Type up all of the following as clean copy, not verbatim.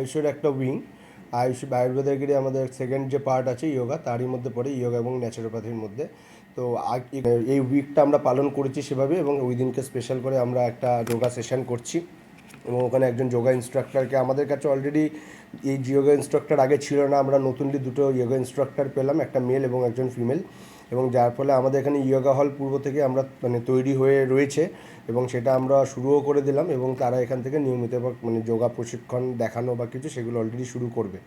আয়ুষের একটা উইং। আয়ুর্বেদিকেরই আমাদের সেকেন্ড যে পার্ট আছে ইয়োগা, তারই মধ্যে পড়ে ইয়োগা এবং ন্যাচুরোপ্যাথির মধ্যে। তো এই উইকটা আমরা পালন করেছি সেভাবে, এবং ওই দিনকে স্পেশাল করে আমরা একটা যোগা সেশন করছি। এবং ওখানে একজন যোগা ইনস্ট্রাক্টরকে, আমাদের কাছে অলরেডি এই যোগা ইনস্ট্রাক্টর আগে ছিল না, আমরা নতুনলি দুটো যোগা ইনস্ট্রাক্টর পেলাম, একটা মেল এবং একজন ফিমেল। এবং যার ফলে আমাদের এখানে ইয়োগা হল পূর্ব থেকে আমরা তৈরি হয়ে রয়েছে, এবং সেটা আমরা শুরুও করে দিলাম, এবং তারা এখান থেকে নিয়মিত যোগা প্রশিক্ষণ দেখানো বা কিছু সেগুলো অলরেডি শুরু করবে।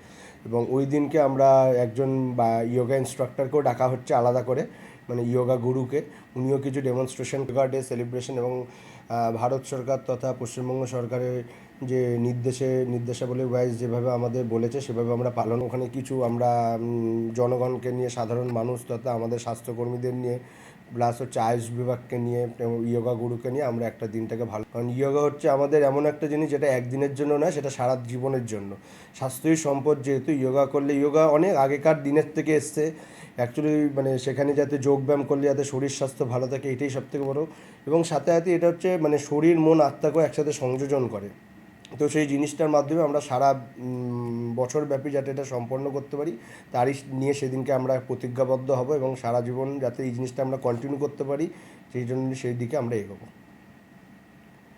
এবং ওই দিনকে আমরা একজন বা ইয়োগা ইনস্ট্রাক্টরকেও ডাকা হচ্ছে আলাদা করে, ইয়োগা গুরুকে। উনিও কিছু ডেমনস্ট্রেশন, যোগা ডে সেলিব্রেশন এবং ভারত সরকার তথা পশ্চিমবঙ্গ সরকারের যে নির্দেশাবলী ওয়াইজ যেভাবে আমাদের বলেছে সেভাবে আমরা পালন, ওখানে কিছু আমরা জনগণকে নিয়ে, সাধারণ মানুষ তথা আমাদের স্বাস্থ্যকর্মীদের নিয়ে, প্লাস হচ্ছে আয়ুষ বিভাগকে নিয়ে এবং ইয়োগা গুরুকে নিয়ে আমরা একটা দিনটাকে ভালো, কারণ ইয়োগা হচ্ছে আমাদের এমন একটা জিনিস যেটা একদিনের জন্য নয়, সেটা সারা জীবনের জন্য। স্বাস্থ্যই সম্পদ, যেহেতু ইয়োগা করলে, ইয়োগা অনেক আগেকার দিনের থেকে এসছে অ্যাকচুয়ালি, সেখানে যাতে যোগব্যায়াম করলে যাতে শরীর স্বাস্থ্য ভালো থাকে, এটাই সবথেকে বড়। এবং সাথে সাথে এটা হচ্ছে শরীর মন আত্মাকেও একসাথে সংযোজন করে। তো সেই জিনিসটার মাধ্যমে আমরা সারা বছরব্যাপী যাতে এটা সম্পন্ন করতে পারি, তারই নিয়ে সেদিনকে আমরা প্রতিজ্ঞাবদ্ধ হব, এবং সারা জীবন যাতে এই জিনিসটা আমরা কন্টিনিউ করতে পারি, সেই জন্য সেই দিকে আমরা এগোবো।